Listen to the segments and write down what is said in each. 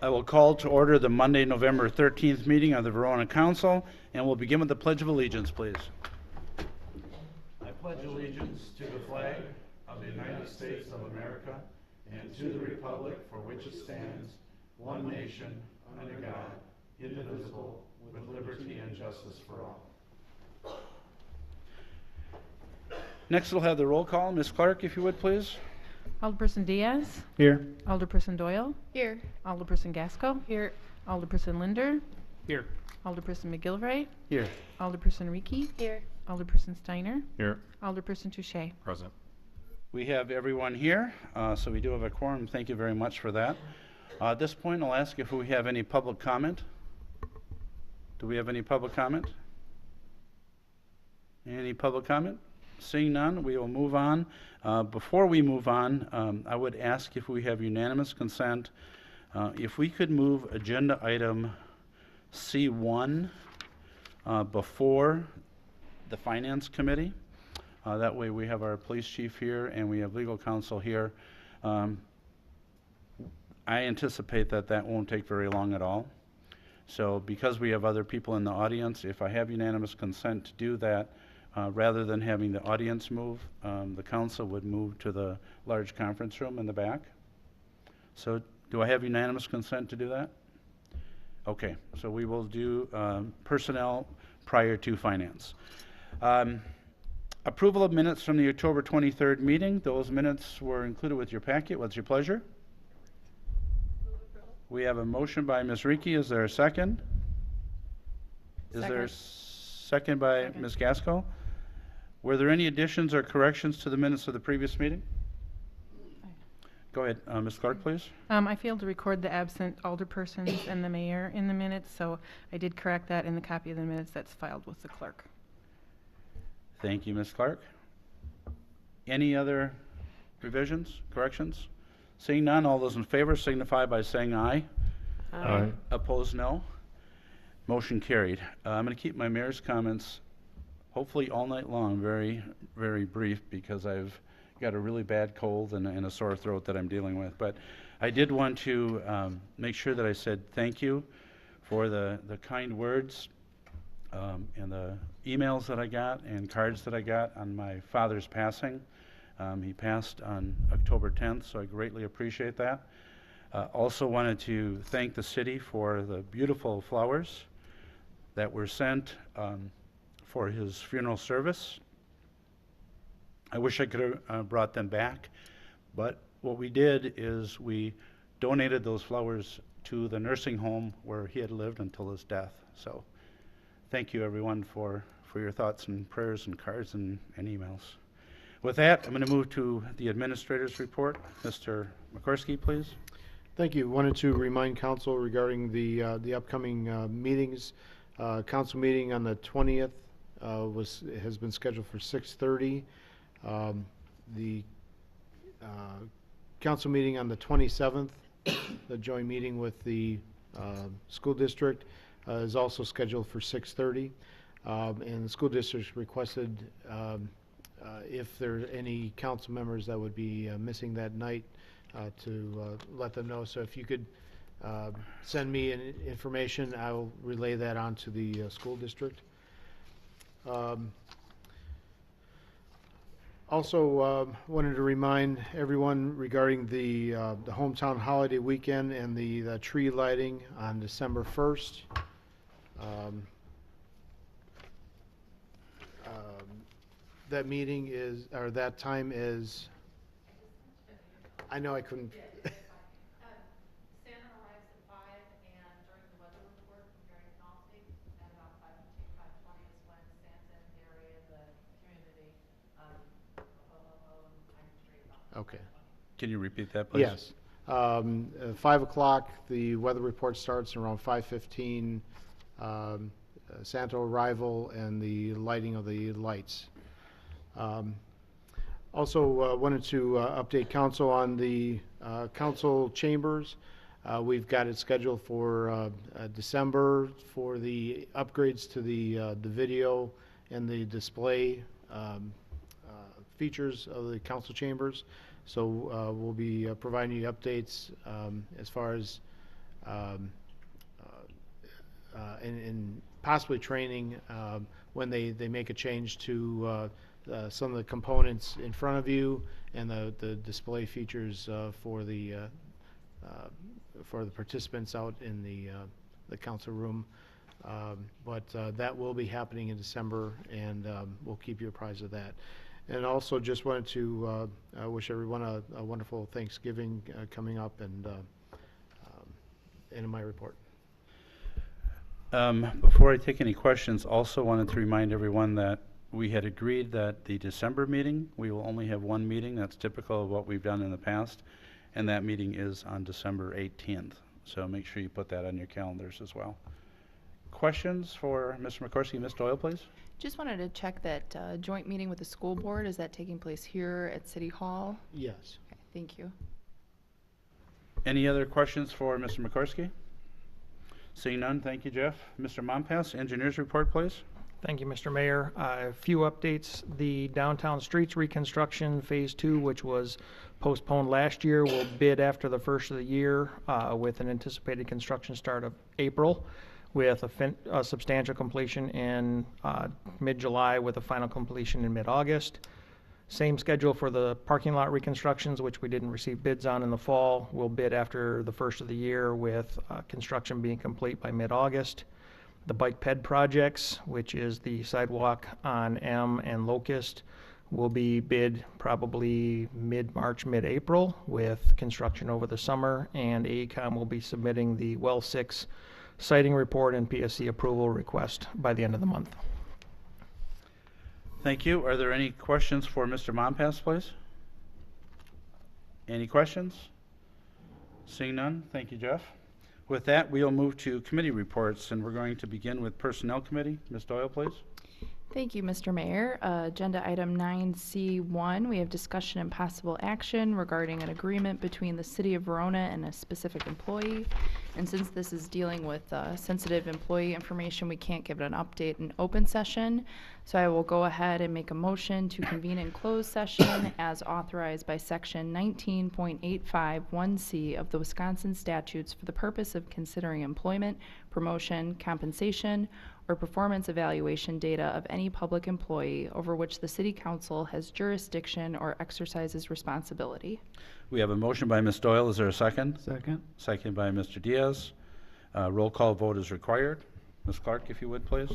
I will call to order the Monday, November 13th meeting of the Verona Council, and we'll begin with the Pledge of Allegiance, please. I pledge allegiance to the flag of the United States of America and to the republic for which it stands, one nation, under God, indivisible, with liberty and justice for all. Next, we'll have the roll call. Ms. Clark, if you would, please. Alderperson Diaz. Here. Alderperson Doyle. Here. Alderperson Gasco. Here. Alderperson Linder. Here. Alderperson McGilvray. Here. Alderperson Reekie. Here. Alderperson Steiner. Here. Alderperson Touche. Present. We have everyone here, so we do have a quorum. Thank you very much for that. At this point, I'll ask if we have any public comment. Do we have any public comment? Any public comment? Seeing none, we will move on. Before we move on, I would ask if we have unanimous consent, if we could move agenda item C1 before the Finance Committee. That way we have our police chief here and we have legal counsel here. I anticipate that that won't take very long at all. So because we have other people in the audience, if I have unanimous consent to do that, rather than having the audience move, the council would move to the large conference room in the back. So do I have unanimous consent to do that? Okay, so we will do personnel prior to finance. Approval of minutes from the October 23rd meeting. Those minutes were included with your packet. What's your pleasure? We have a motion by Ms. Reekie. Is there a second? Is there a second by Ms. Gasco? Were there any additions or corrections to the minutes of the previous meeting? Go ahead, Ms. Clark, please. I failed to record the absent alderpersons and the mayor in the minutes, so I did correct that in the copy of the minutes that's filed with the clerk. Thank you, Ms. Clark. Any other revisions, corrections? Seeing none, all those in favor signify by saying aye. Aye. Opposed, no. Motion carried. I'm going to keep my mayor's comments hopefully all night long very, very brief because I've got a really bad cold and a sore throat that I'm dealing with. But I did want to make sure that I said thank you for the kind words and the emails that I got and cards that I got on my father's passing. He passed on October 10th, so I greatly appreciate that. Also wanted to thank the city for the beautiful flowers that were sent for his funeral service. I wish I could have brought them back, but what we did is we donated those flowers to the nursing home where he had lived until his death. So thank you everyone for your thoughts and prayers and cards and emails. With that, I'm going to move to the administrator's report. Mr. McCorsky, please. Thank you. Wanted to remind council regarding the upcoming meetings. Council meeting on the 20th has been scheduled for 6:30. The council meeting on the 27th, the joint meeting with the school district, is also scheduled for 6:30. And the school district requested if there are any council members that would be missing that night to let them know. So if you could send me information, I will relay that on to the school district. Also wanted to remind everyone regarding the hometown holiday weekend and the tree lighting on December 1st. That meeting is, or that time is, I know I couldn't. Santa arrives at 5, and during the weather report from Gary Penalty, at about 5:20 is when Santa in the area, the community, Okay. Can you repeat that, please? Yes. 5 o'clock, the weather report starts around 5:15, Santa arrival and the lighting of the lights. Also wanted to update council on the council chambers. We've got it scheduled for December for the upgrades to the video and the display features of the council chambers. So we'll be providing you updates as far as um, and possibly training when they make a change to some of the components in front of you and the display features for the participants out in the council room. But that will be happening in December, and we'll keep you apprised of that. And also just wanted to wish everyone a wonderful Thanksgiving coming up, and end of my report. Before I take any questions, also wanted to remind everyone that we had agreed that the December meeting, we will only have one meeting. That's typical of what we've done in the past, and that meeting is on December 18th. So make sure you put that on your calendars as well. Questions for Mr. McCorsky? Ms. Doyle, please. Just wanted to check that joint meeting with the school board, is that taking place here at City Hall? Yes. Okay, thank you. Any other questions for Mr. McCorsky? Seeing none, thank you, Jeff. Mr. Mompass, engineers report, please. Thank you, Mr. Mayor. A few updates. The downtown streets reconstruction Phase 2, which was postponed last year, will bid after the first of the year with an anticipated construction start of April, with a substantial completion in mid-July with a final completion in mid-August. Same schedule for the parking lot reconstructions, which we didn't receive bids on in the fall. We'll bid after the first of the year with construction being complete by mid-August. The bike ped projects, which is the sidewalk on M and Locust, will be bid probably mid-March, mid-April, with construction over the summer, and AECOM will be submitting the Well 6 siting report and PSC approval request by the end of the month. Thank you. Are there any questions for Mr. Mompass, please? Any questions? Seeing none, thank you, Jeff. With that, we'll move to committee reports, and we're going to begin with Personnel Committee. Ms. Doyle, please. Thank you, Mr. Mayor. Agenda item 9C1, we have discussion and possible action regarding an agreement between the City of Verona and a specific employee. And since this is dealing with sensitive employee information, we can't give it an update in open session. So I will go ahead and make a motion to convene in closed session as authorized by section 19.851C of the Wisconsin statutes for the purpose of considering employment, promotion, compensation, or performance evaluation data of any public employee over which the City Council has jurisdiction or exercises responsibility. We have a motion by Ms. Doyle. Is there a second? Second. Second by Mr. Diaz. Roll call vote is required. Ms. Clark, if you would, please.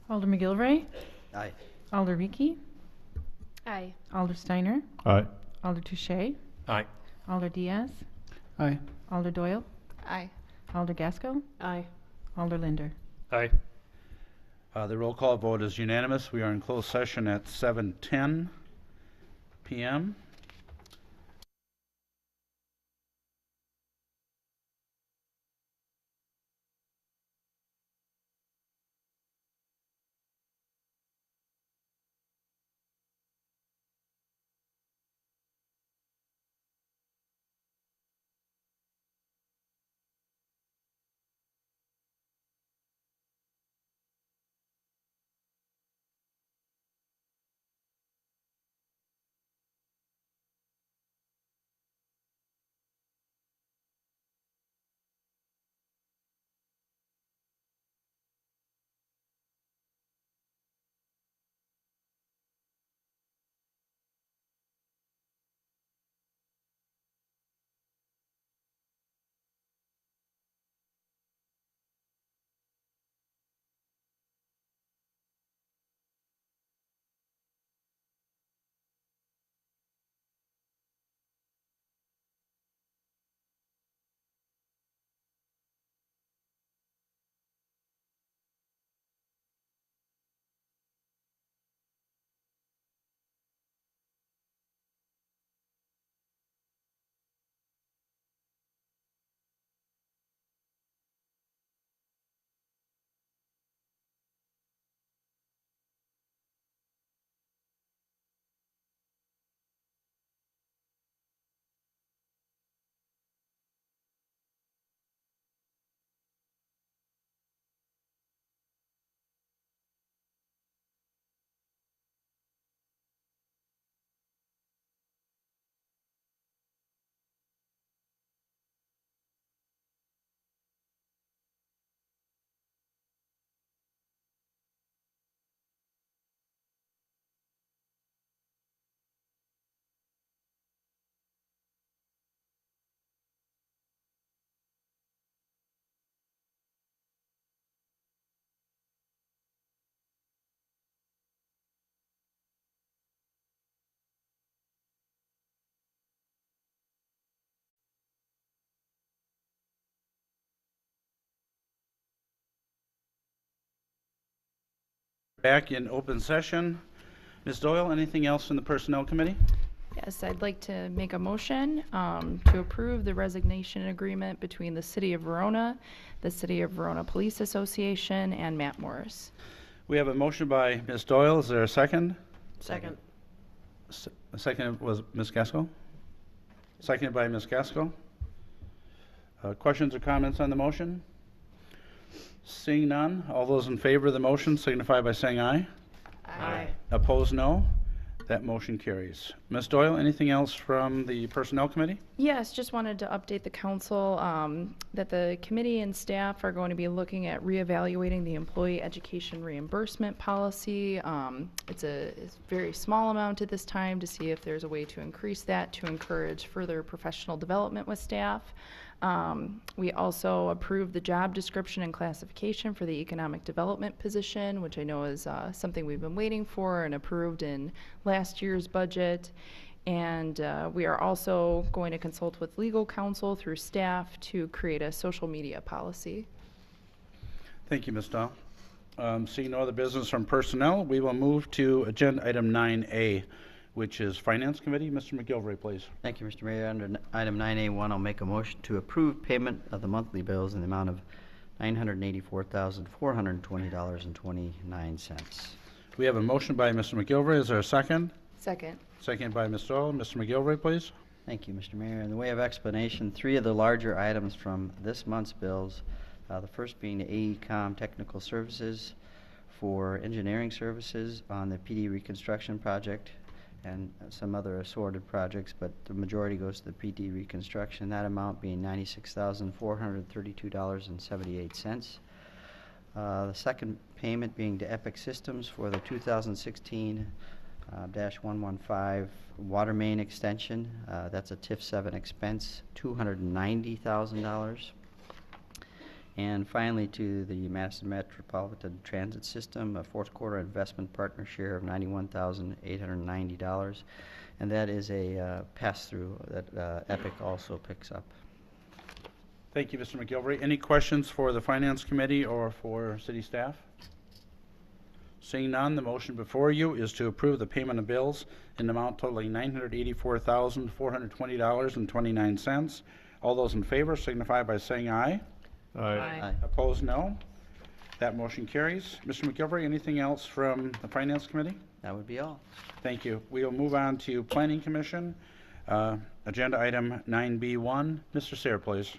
Alder McGilvray. Aye. Alder Rieke. Aye. Alder Steiner. Aye. Alder Touche. Aye. Alder Diaz. Aye. Alder Doyle. Aye. Alder Gaskell. Aye. Alder Linder. Aye. The roll call vote is unanimous. We are in closed session at 7:10 p.m. Back in open session. Ms. Doyle, anything else in the Personnel Committee? Yes, I'd like to make a motion to approve the resignation agreement between the City of Verona, the City of Verona Police Association, and Matt Morris. We have a motion by Ms. Doyle. Is there a second? Second. A second was Ms. Gaskell? Seconded by Ms. Gaskell. Questions or comments on the motion? Seeing none, all those in favor of the motion signify by saying aye. Aye. Opposed, no. That motion carries. Ms. Doyle, anything else from the Personnel Committee? Yes, just wanted to update the council that the committee and staff are going to be looking at reevaluating the employee education reimbursement policy. It's a very small amount at this time to see if there's a way to increase that to encourage further professional development with staff. We also approved the job description and classification for the economic development position, which I know is something we've been waiting for and approved in last year's budget. And we are also going to consult with legal counsel through staff to create a social media policy. Thank you, Ms. Dahl. Seeing no other business from personnel, we will move to agenda item 9A, which is Finance Committee. Mr. McGilvray, please. Thank you, Mr. Mayor. Under item 9A1, I'll make a motion to approve payment of the monthly bills in the amount of $984,420.29. We have a motion by Mr. McGilvray. Is there a second? Second. Second by Ms. Doyle. Mr. McGilvray, please. Thank you, Mr. Mayor. In the way of explanation, 3 of the larger items from this month's bills, the first being the AECom Technical Services for engineering services on the PD reconstruction project and some other assorted projects, but the majority goes to the PD reconstruction, that amount being $96,432.78. The second payment being to Epic Systems for the 2016-115 water main extension. That's a TIF 7 expense, $290,000. And finally, to the Madison Metropolitan Transit System, a fourth quarter investment partner share of $91,890. And that is a pass-through that Epic also picks up. Thank you, Mr. McGilvray. Any questions for the Finance Committee or for city staff? Seeing none, the motion before you is to approve the payment of bills in the amount totaling $984,420.29. All those in favor signify by saying aye. Aye. Opposed, no. That motion carries. Mr. McGilvray, anything else from the Finance Committee? That would be all. Thank you. We will move on to Planning Commission. Agenda item 9B1. Mr. Sayre, please.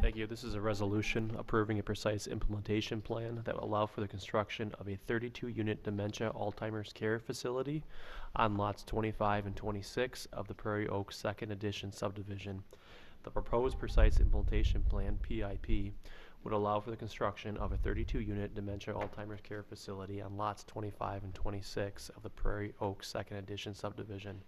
Thank you. This is a resolution approving a precise implementation plan that will allow for the construction of a 32-unit dementia Alzheimer's care facility on lots 25 and 26 of the Prairie Oaks 2nd Edition subdivision. The proposed precise implementation plan, PIP, would allow for the construction of a 32-unit dementia Alzheimer's care facility on lots 25 and 26 of the Prairie Oaks 2nd Edition subdivision.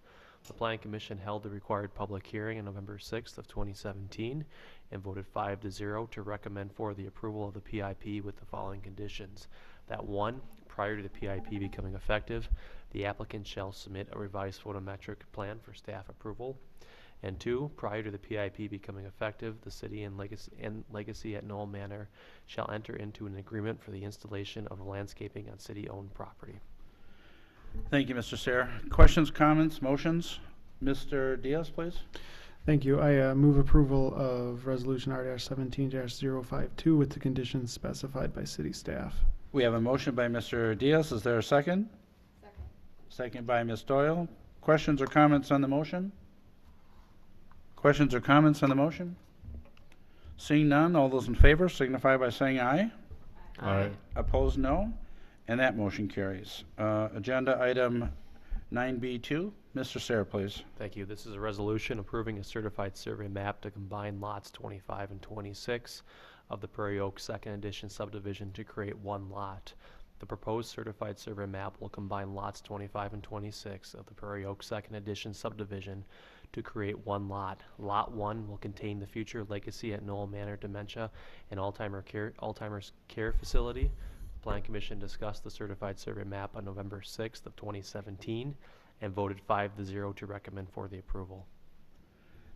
The Planning Commission held the required public hearing on November 6th of 2017 and voted 5-0 to recommend for the approval of the PIP with the following conditions. That 1, prior to the PIP becoming effective, the applicant shall submit a revised photometric plan for staff approval. And 2, prior to the PIP becoming effective, the city and Legacy at Knoll Manor shall enter into an agreement for the installation of landscaping on city-owned property. Thank you, Mr. Sayre. Questions, comments, motions? Mr. Diaz, please. Thank you. I move approval of Resolution R-17-052 with the conditions specified by city staff. We have a motion by Mr. Diaz. Is there a second? Second. Second by Ms. Doyle. Questions or comments on the motion? Questions or comments on the motion? Seeing none, all those in favor signify by saying aye. Aye. Opposed, no. And that motion carries. Agenda item 9B2. Mr. Sayre, please. Thank you. This is a resolution approving a certified survey map to combine lots 25 and 26 of the Prairie Oaks 2nd Edition subdivision to create one lot. The proposed certified survey map will combine lots 25 and 26 of the Prairie Oaks 2nd Edition subdivision to create one lot. Lot 1 will contain the future Legacy at Knoll Manor Dementia and Alzheimer's Care Facility. The Planning Commission discussed the certified survey map on November 6th of 2017 and voted 5-0 to recommend for the approval.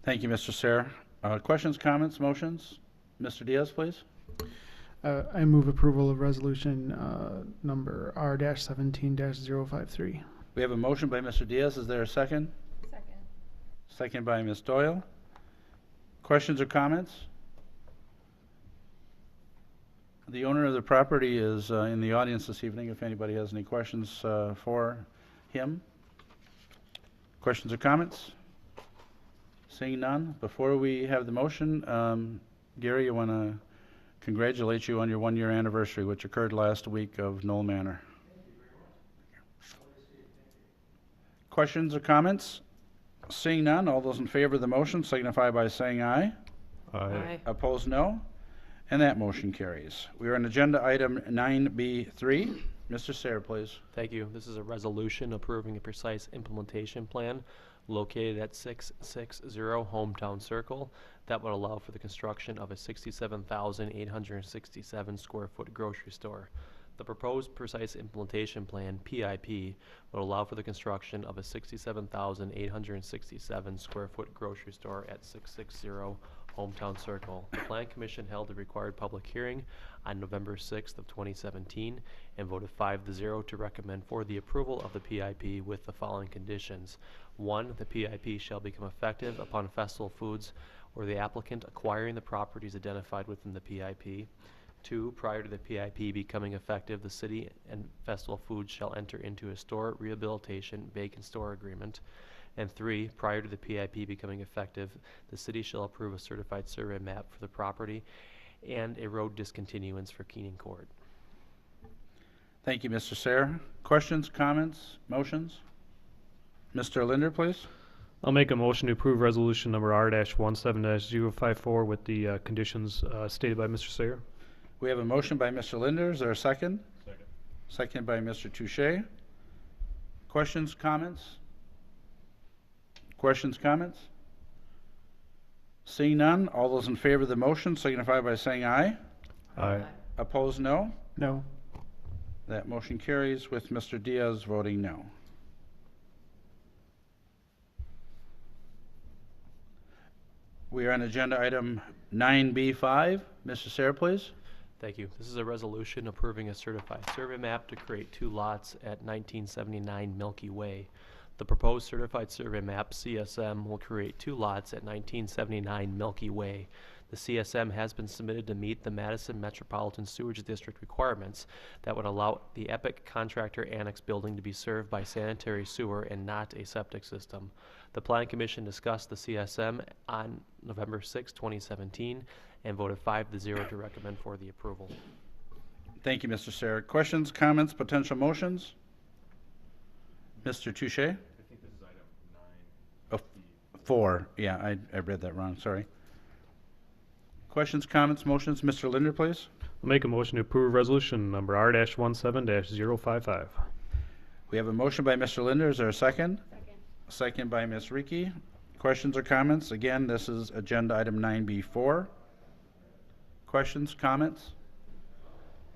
Thank you, Mr. Sayre. Questions, comments, motions? Mr. Diaz, please. I move approval of resolution number R-17-053. We have a motion by Mr. Diaz. Is there a second? Second. Second by Ms. Doyle. Questions or comments? The owner of the property is in the audience this evening if anybody has any questions for him. Questions or comments? Seeing none, before we have the motion, Gary, I want to congratulate you on your one-year anniversary, which occurred last week of Knoll Manor. Questions or comments? Seeing none, all those in favor of the motion signify by saying aye. Aye. Opposed, no. And that motion carries. We are on agenda item 9B3. Mr. Sayre, please. Thank you. This is a resolution approving a precise implementation plan located at 660 Hometown Circle that would allow for the construction of a 67,867 square foot grocery store. The proposed precise implementation plan, PIP, would allow for the construction of a 67,867 square foot grocery store at 660 Hometown Circle. The Plan Commission held a required public hearing on November 6th of 2017 and voted 5-0 to recommend for the approval of the PIP with the following conditions. 1, the PIP shall become effective upon Festival Foods or the applicant acquiring the properties identified within the PIP. 2, prior to the PIP becoming effective, the city and Festival Foods shall enter into a store rehabilitation vacant store agreement. And 3, prior to the PIP becoming effective, the city shall approve a certified survey map for the property and a road discontinuance for Keenan Court. Thank you, Mr. Sayre. Questions, comments, motions? Mr. Linder, please. I'll make a motion to approve resolution number R-17-054 with the conditions stated by Mr. Sayre. We have a motion by Mr. Linder. Is there a second? Second. Second by Mr. Touche. Questions, comments? Questions, comments? Seeing none, all those in favor of the motion signify by saying aye. Aye. Opposed, no. No. That motion carries with Mr. Diaz voting no. We are on agenda item 9B5. Mr. Sayre, please. Thank you. This is a resolution approving a certified survey map to create 2 lots at 1979 Milky Way. The proposed certified survey map, CSM, will create 2 lots at 1979 Milky Way. The CSM has been submitted to meet the Madison Metropolitan Sewage District requirements that would allow the EPIC Contractor Annex building to be served by sanitary sewer and not a septic system. The Plan Commission discussed the CSM on November 6, 2017, and voted 5-0 to recommend for the approval. Thank you, Mr. Sayre. Questions, comments, potential motions? Mr. Touche? I think this is item 9. Oh, 4. Yeah, I read that wrong. Sorry. Questions, comments, motions? Mr. Linder, please. I'll make a motion to approve resolution number R-17-055. We have a motion by Mr. Linder. Is there a second? Second. Second by Ms. Reekie. Questions or comments? Again, this is agenda item 9B4. Questions, comments?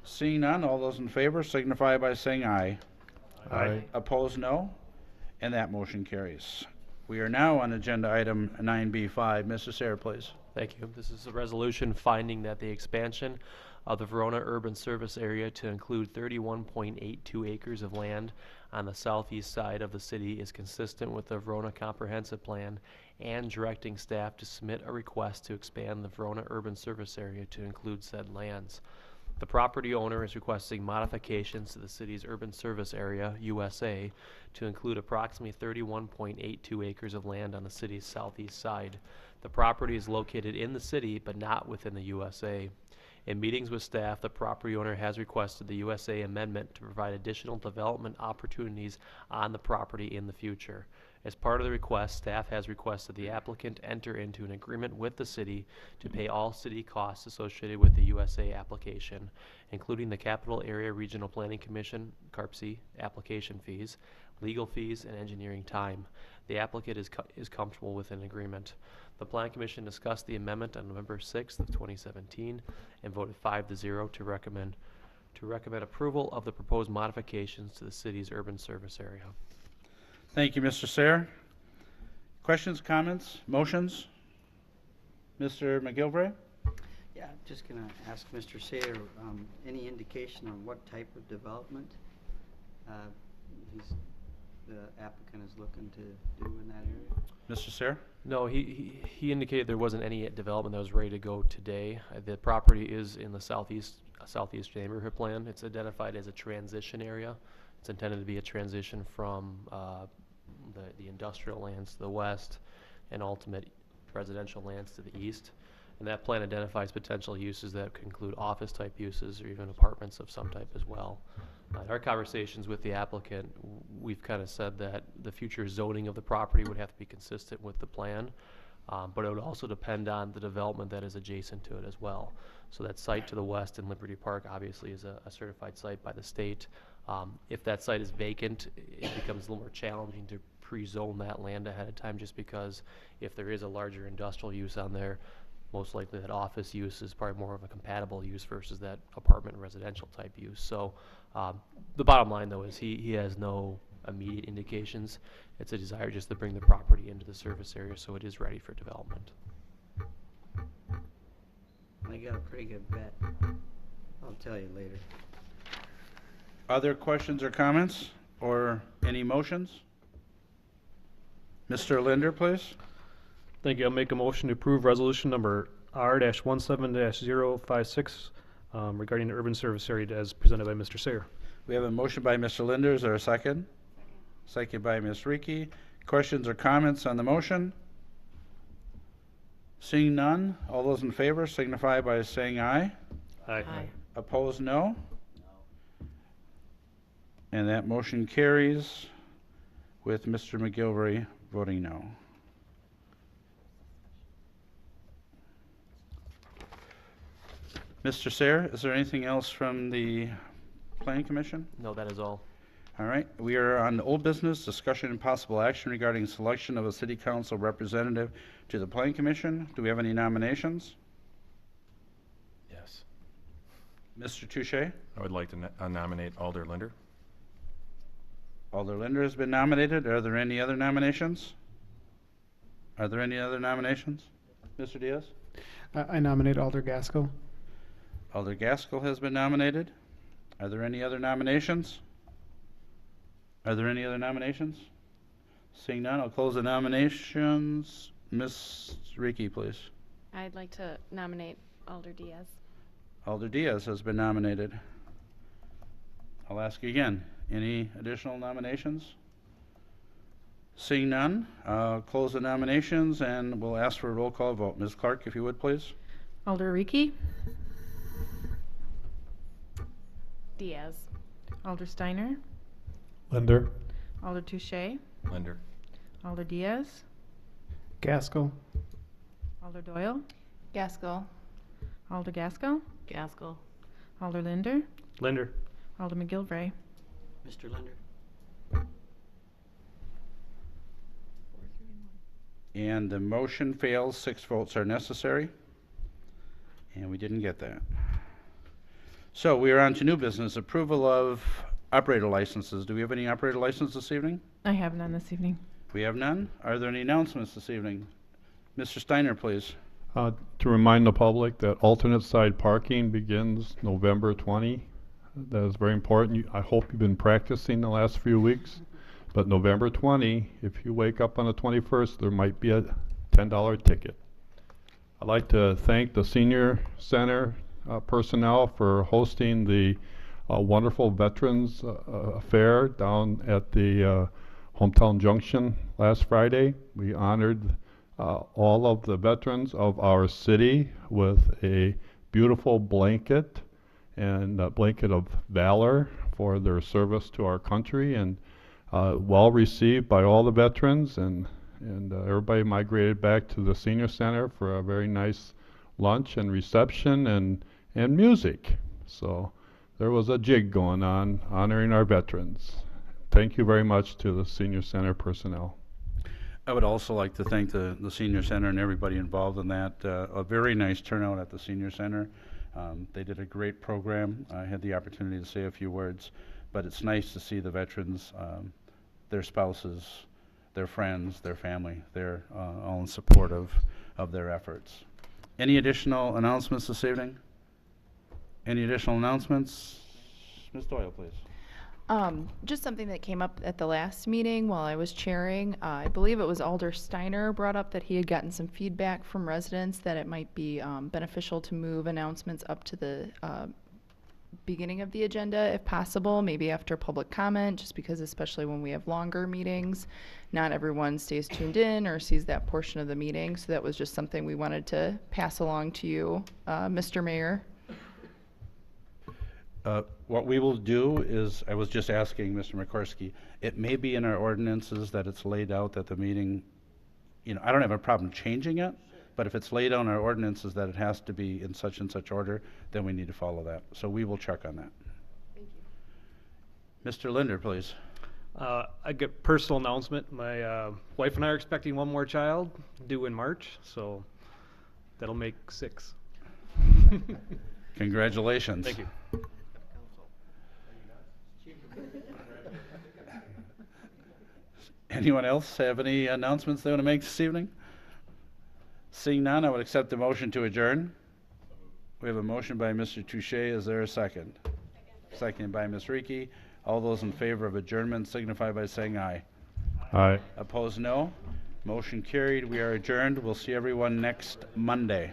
Seeing none, all those in favor signify by saying aye. Aye. Opposed, no. And that motion carries. We are now on agenda item 9B5. Mr. Sayre, please. Thank you. This is a resolution finding that the expansion of the Verona Urban Service Area to include 31.82 acres of land on the southeast side of the city is consistent with the Verona Comprehensive Plan and directing staff to submit a request to expand the Verona Urban Service Area to include said lands. The property owner is requesting modifications to the city's urban service area, USA, to include approximately 31.82 acres of land on the city's southeast side. The property is located in the city, but not within the USA. In meetings with staff, the property owner has requested the USA amendment to provide additional development opportunities on the property in the future. As part of the request, staff has requested the applicant enter into an agreement with the city to pay all city costs associated with the USA application, including the Capital Area Regional Planning Commission, CARPC, application fees, legal fees, and engineering time. The applicant is comfortable with an agreement. The Plan Commission discussed the amendment on November 6th of 2017 and voted 5-0 to recommend approval of the proposed modifications to the city's urban service area. Thank you, Mr. Sayre. Questions, comments, motions? Mr. McGilvray? Yeah, Just gonna ask Mr. Sayer, any indication on what type of development the applicant is looking to do in that area? Mr. Sayre? No, he indicated there wasn't any development that was ready to go today. The property is in the southeast neighborhood plan. It's identified as a transition area. It's intended to be a transition from the industrial lands to the west and ultimate residential lands to the east. And that plan identifies potential uses that could include office-type uses or even apartments of some type as well. In our conversations with the applicant, we've kind of said that the future zoning of the property would have to be consistent with the plan, but it would also depend on the development that is adjacent to it as well. So that site to the west in Liberty Park obviously is a certified site by the state. If that site is vacant, it becomes a little more challenging to pre-zone that land ahead of time, just because if there is a larger industrial use on there, most likely that office use is probably more of a compatible use versus that apartment residential type use. So the bottom line though is he has no immediate indications. It's a desire just to bring the property into the service area so it is ready for development. I got a pretty good bet. I'll tell you later. Other questions or comments or any motions? Mr. Linder, please. Thank you. I'll make a motion to approve resolution number R-17-056 regarding the urban service area as presented by Mr. Sayer. We have a motion by Mr. Linder. Is there a second? Second by Ms. Reekie. Questions or comments on the motion? Seeing none, all those in favor signify by saying aye. Aye. Opposed, no. And that motion carries with Mr. McGilvery voting no. Mr. Sayre, is there anything else from the Planning Commission? No, that is all. All right, we are on old business, discussion and possible action regarding selection of a city council representative to the Planning Commission. Do we have any nominations? Yes. Mr. Touche? I would like to nominate Alder Linder. Alder Linder has been nominated. Are there any other nominations? Are there any other nominations? Mr. Diaz? I nominate Alder Gaskell. Alder Gaskell has been nominated. Are there any other nominations? Are there any other nominations? Seeing none, I'll close the nominations. Ms. Reekie, please. I'd like to nominate Alder Diaz. Alder Diaz has been nominated. I'll ask again, any additional nominations? Seeing none, I'll close the nominations and we'll ask for a roll call vote. Ms. Clark, if you would, please. Alder Rieke, Diaz. Alder Steiner, Linder. Alder Touche, Linder. Alder Diaz, Gaskell. Alder Doyle, Gaskell. Alder Gaskell, Gaskell. Alder Linder, Linder. Alder McGilvray. Mr. Linder? And the motion fails. 6 votes are necessary. And we didn't get that. So we are on to new business, approval of operator licenses. Do we have any operator license this evening? I have none this evening. We have none. Are there any announcements this evening? Mr. Steiner, please. To remind the public that alternate side parking begins November 20. That is very important. I hope you've been practicing the last few weeks. But November 20, if you wake up on the 21st, there might be a $10 ticket. I'd like to thank the Senior Center personnel for hosting the wonderful Veterans Affair down at the Hometown Junction last Friday. We honored all of the veterans of our city with a beautiful blanket and a blanket of valor for their service to our country, and well received by all the veterans, and everybody migrated back to the Senior Center for a very nice lunch and reception and music. So there was a jig going on honoring our veterans. Thank you very much to the Senior Center personnel. I would also like to thank the Senior Center and everybody involved in that. A very nice turnout at the Senior Center. They did a great program. I had the opportunity to say a few words, but it's nice to see the veterans, their spouses, their friends, their family. They're all in support of their efforts. Any additional announcements this evening? Any additional announcements? Ms. Doyle, please. Just something that came up at the last meeting while I was chairing. I believe it was Alder Steiner brought up that he had gotten some feedback from residents that it might be beneficial to move announcements up to the beginning of the agenda if possible, maybe after public comment, just because especially when we have longer meetings, not everyone stays tuned in or sees that portion of the meeting. So that was just something we wanted to pass along to you, Mr. Mayor. What we will do is, I was just asking Mr. McCorsky, it may be in our ordinances that it's laid out that the meeting, you know, I don't have a problem changing it, but if it's laid out in our ordinances that it has to be in such and such order, then we need to follow that. So we will check on that. Thank you. Mr. Linder, please. I get personal announcement. My wife and I are expecting one more child due in March, so that'll make 6. Congratulations. Thank you. Anyone else have any announcements they want to make this evening? Seeing none, I would accept the motion to adjourn. We have a motion by Mr. Touche. Is there a second? Second by Ms. Reekie. All those in favor of adjournment signify by saying aye. Aye. Opposed, no. Motion carried. We are adjourned. We'll see everyone next Monday.